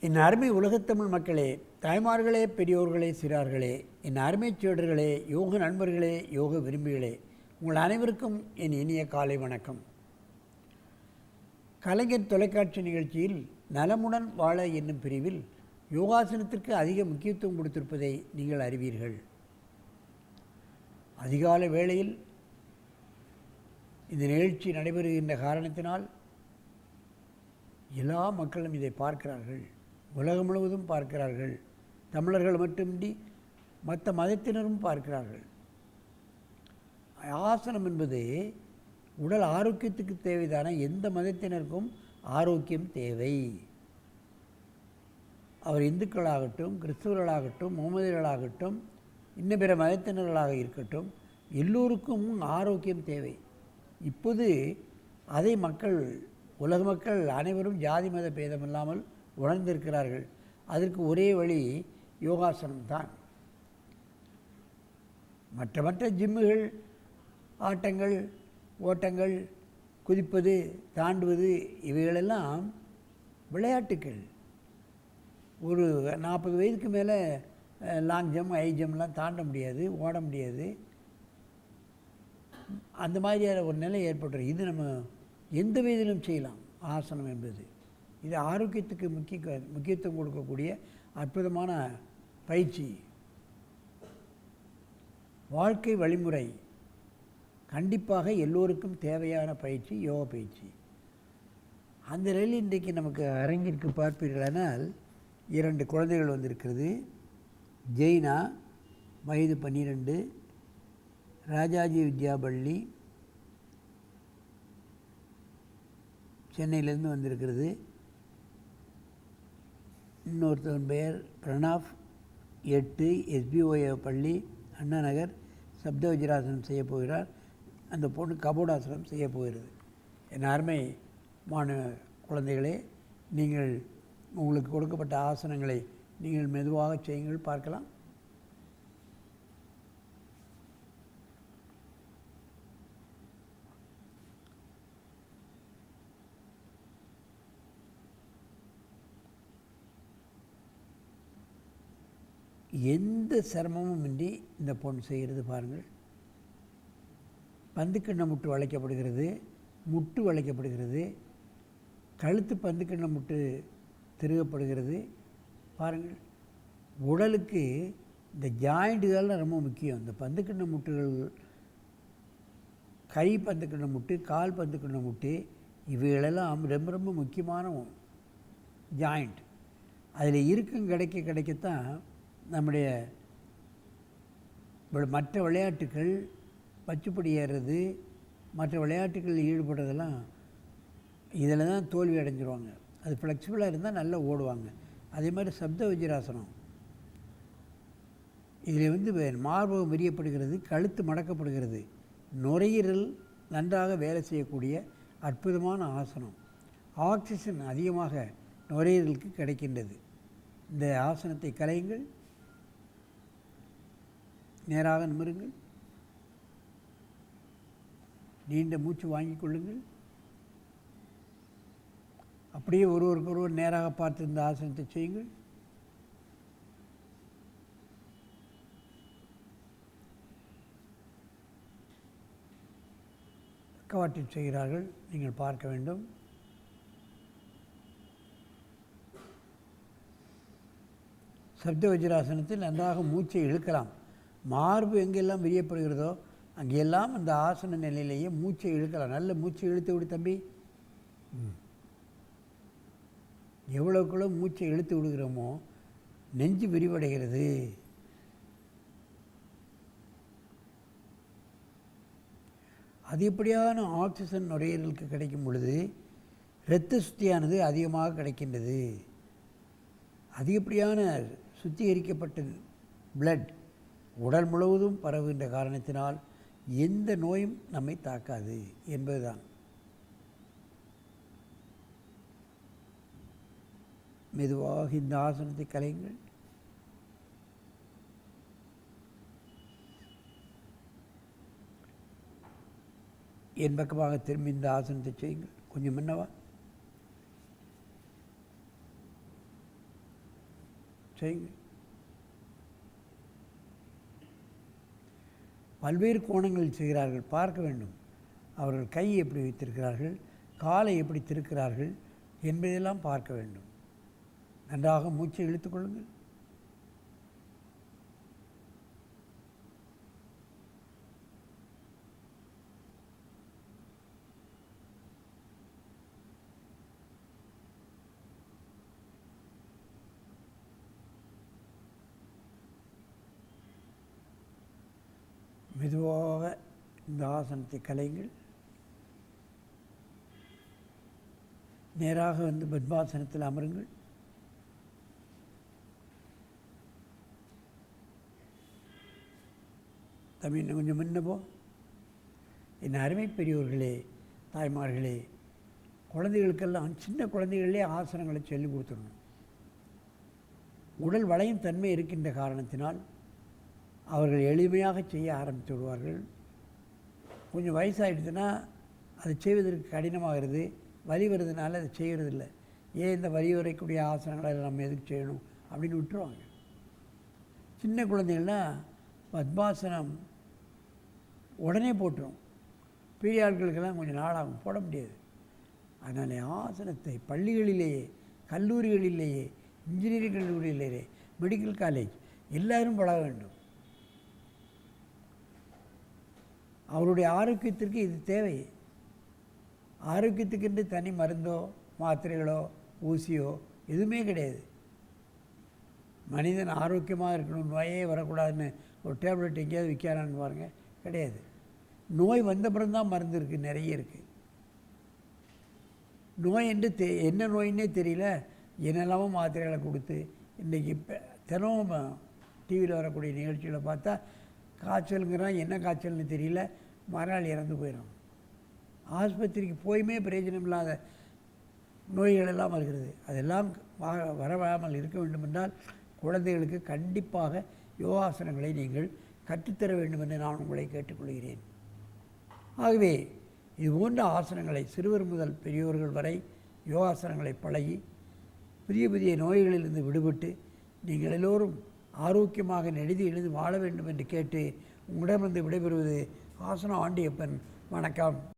என் அருமை உலகத்தமிழ் மக்களே, தாய்மார்களே, பெரியோர்களே, சிறார்களே, என் அருமைச் சீடர்களே, யோக நண்பர்களே, யோக விரும்பிகளே, உங்கள் அனைவருக்கும் என் இனிய காலை வணக்கம். கலைஞர் தொலைக்காட்சி நிகழ்ச்சியில் நலமுடன் வாழ என்னும் பிரிவில் யோகாசனத்திற்கு அதிக முக்கியத்துவம் கொடுத்திருப்பதை நீங்கள் அறிவீர்கள். அதிகாலை வேளையில் இந்த நிகழ்ச்சி நடைபெறுகின்ற காரணத்தினால் எல்லா மக்களும் இதை பார்க்கிறார்கள். உலகம் முழுவதும் பார்க்கிறார்கள். தமிழர்கள் மட்டுமின்றி மற்ற மதத்தினரும் பார்க்கிறார்கள். ஆசனம் என்பது உடல் ஆரோக்கியத்துக்கு தேவைதான எந்த மதத்தினருக்கும் ஆரோக்கியம் தேவை. அவர் இந்துக்களாகட்டும், கிறிஸ்தவர்களாகட்டும், முகமதியர்களாகட்டும், இன்னும் பிற மதத்தினர்களாக இருக்கட்டும், எல்லோருக்கும் ஆரோக்கியம் தேவை. இப்போது அதை உலக மக்கள் அனைவரும் ஜாதி மத பேதமில்லாமல் உணர்ந்திருக்கிறார்கள். அதற்கு ஒரே வழி யோகாசனம்தான். மற்ற ஜிம்முகள், ஆட்டங்கள், ஓட்டங்கள், குதிப்பது, தாண்டுவது இவைகளெல்லாம் விளையாட்டுக்கள். ஒரு 40 வயதுக்கு மேலே லாங் ஜம்ப், ஹை ஜம்ப்லாம் தாண்ட முடியாது, ஓட முடியாது. அந்த மாதிரியான ஒரு நிலை ஏற்பட்டுரும். இது நம்ம எந்த வயதிலும் செய்யலாம். ஆசனம் என்பது இது ஆரோக்கியத்துக்கு முக்கியத்துவம் கொடுக்கக்கூடிய அற்புதமான பயிற்சி. வாழ்க்கை வழிமுறை கண்டிப்பாக எல்லோருக்கும் தேவையான பயிற்சி யோகா பயிற்சி. அந்த நிலையில் இன்றைக்கு நமக்கு அரங்கிற்கு பார்ப்பீர்களானால் 2 குழந்தைகள் வந்திருக்கிறது. ஜெய்னா வயது 12, ராஜாஜி வித்யா பள்ளி சென்னையிலேருந்து வந்திருக்கிறது. இன்னொருத்தவன் பெயர் பிரணாப் 8, SBOA பள்ளி, அண்ணா நகர், சப்த வஜ்ராசனம் செய்ய போகிறார். அந்த பொண்ணு கபோடாசனம் செய்ய போகிறது. என் அருமை குழந்தைகளே, நீங்கள் உங்களுக்கு கொடுக்கப்பட்ட ஆசனங்களை நீங்கள் மெதுவாக செய்யுங்கள், பார்க்கலாம். எந்த சிரமமும் இன்றி இந்த பொண்ணு செய்கிறது பாருங்கள். பந்துக்கிண்ண முட்டு வளைக்கப்படுகிறது, முட்டு வளைக்கப்படுகிறது, கழுத்து பந்துக்கிண்ண முட்டு திருகப்படுகிறது பாருங்கள். உடலுக்கு இந்த ஜாயிண்ட்டுகள்லாம் ரொம்ப முக்கியம். இந்த பந்துக்கிண்ண முட்டுகள், கை பந்துக்கிண்ண முட்டு, கால் பந்துக்கிண்ண முட்டு, இவைகளெல்லாம் ரொம்ப ரொம்ப முக்கியமான ஜாயிண்ட். அதில் இருக்கும் கிடைக்கத்தான் நம்முடைய மற்ற விளையாட்டுக்கள், பச்சுப்படி ஏறுறது, மற்ற விளையாட்டுகளில் ஈடுபடுறதெல்லாம் இதில் தான் தோல்வி அடைஞ்சிருவாங்க. அது ஃப்ளெக்சிபிளாக இருந்தால் நல்லா ஓடுவாங்க. அதே மாதிரி சப்த வஜ்ராசனம், இதில் மார்பகம் விரியப்படுகிறது, கழுத்து மடக்கப்படுகிறது, நுரையீரல் நன்றாக வேலை செய்யக்கூடிய அற்புதமான ஆசனம். ஆக்சிஜன் அதிகமாக நுரையீரலுக்கு கிடைக்கின்றது. இந்த ஆசனத்தை கலையுங்கள். நேராக நிமிருங்கள். நீண்ட மூச்சு வாங்கிக் கொள்ளுங்கள். அப்படியே ஒருவருக்கொருவர் நேராக பார்த்து இந்த ஆசனத்தை செய்யுங்கள். கவாட்டில் செய்கிறார்கள், நீங்கள் பார்க்க வேண்டும். சப்த வஜ்ராசனத்தில் நன்றாக மூச்சை இழுக்கலாம். மார்பு எங்கெல்லாம் விரியப்படுகிறதோ அங்கெல்லாம் அந்த ஆசன நிலையிலேயே மூச்சை இழுக்கலாம். நல்ல மூச்சை இழுத்து விடு தம்பி. எவ்வளோக்குள்ள மூச்சை இழுத்து விடுகிறோமோ நெஞ்சு விரிவடைகிறது. அதிகப்படியான ஆக்சிஜன் நுரையீரலுக்கு கிடைக்கும் பொழுது இரத்த சுத்தியானது அதிகமாக கிடைக்கின்றது. அதிகப்படியான சுத்திகரிக்கப்பட்ட பிளட் உடல் முழுவதும் பரவுகின்ற காரணத்தினால் எந்த நோயும் நம்மை தாக்காது என்பதுதான். மெதுவாக இந்த ஆசனத்தை கலையுங்கள். என் பக்கமாக திரும்பி இந்த ஆசனத்தை செய்யுங்கள். கொஞ்சம் முன்னவா. செய்யுங்க. பல்வேறு கோணங்களில் செய்கிறார்கள், பார்க்க வேண்டும். அவர்கள் கை எப்படி வைத்திருக்கிறார்கள், காலை எப்படி திருக்கிறார்கள் என்பதெல்லாம் பார்க்க வேண்டும். நன்றாக மூச்சை இழுத்துக்கொள்ளுங்கள். மெதுவாக இந்த ஆசனத்தை கலையுங்கள். நேராக வந்து பத்மாசனத்தில் அமருங்கள். தம்பி இன்னும் கொஞ்சம் முன்னப்போ. என் அருமை பெரியோர்களே, தாய்மார்களே, குழந்தைகளுக்கெல்லாம் சின்ன குழந்தைகளே ஆசனங்களை சொல்லிக் கொடுத்துடணும். உடல் வளையும் தன்மை இருக்கின்ற காரணத்தினால் அவர்கள் எளிமையாக செய்ய ஆரம்பித்து விடுவார்கள். கொஞ்சம் வயசாகிடுச்சுன்னா அது செய்வதற்கு கடினமாகிறது, வலி வருதுனால அதை செய்கிறதில்ல. ஏன் இந்த வலி வரைக்கூடிய ஆசனங்களை நம்ம எதுக்கு செய்யணும் அப்படின்னு விட்டுருவாங்க. சின்ன குழந்தைகள்னால் பத்மாசனம் உடனே போட்டுரும். பெரிய ஆட்களுக்கெல்லாம் கொஞ்சம் நாளாகும், போட முடியாது. அதனால் ஆசனத்தை பள்ளிகளிலேயே, கல்லூரிகளிலேயே, இன்ஜினியரிங் கல்லூரியிலேயே, மெடிக்கல் காலேஜ் எல்லோரும் பழக வேண்டும். அவருடைய ஆரோக்கியத்திற்கு இது தேவை. ஆரோக்கியத்துக்கென்று தனி மருந்தோ மாத்திரைகளோ ஊசியோ எதுவுமே கிடையாது. மனிதன் ஆரோக்கியமாக இருக்கணும், நோயே வரக்கூடாதுன்னு ஒரு டேப்லெட் எங்கேயாவது விற்கிறான்னு பாருங்கள், கிடையாது. நோய் வந்தப்புறம்தான் மருந்து இருக்குது, நிறைய இருக்குது. நோய் என்று என்ன நோயின்னே தெரியல, என்னெல்லாமோ மாத்திரைகளை கொடுத்து இன்றைக்கி தினமும் டிவியில் வரக்கூடிய நிகழ்ச்சிகளை பார்த்தா காய்ச்சலுங்கிறான், என்ன காய்ச்சல்னு தெரியல, மறுநாள் இறந்து போயிடும். ஆஸ்பத்திரிக்கு போயுமே பிரயோஜனம் இல்லாத நோய்கள் எல்லாம் வருகிறது. அதெல்லாம் வரவாமல் இருக்க வேண்டுமென்றால் குழந்தைகளுக்கு கண்டிப்பாக யோகாசனங்களை நீங்கள் கற்றுத்தர வேண்டும் என்று நான் உங்களை கேட்டுக்கொள்கிறேன். ஆகவே இது போன்ற ஆசனங்களை சிறுவர் முதல் பெரியோர்கள் வரை யோகாசனங்களை பழகி புதிய புதிய நோய்களிலிருந்து விடுபட்டு நீங்கள் எல்லோரும் ஆரோக்கியமாக நெடுதி எழுதி வாழ வேண்டும் என்று கேட்டு உங்களிடமிருந்து விடைபெறுவது ஆசனம் ஆண்டியப்பன். வணக்கம்.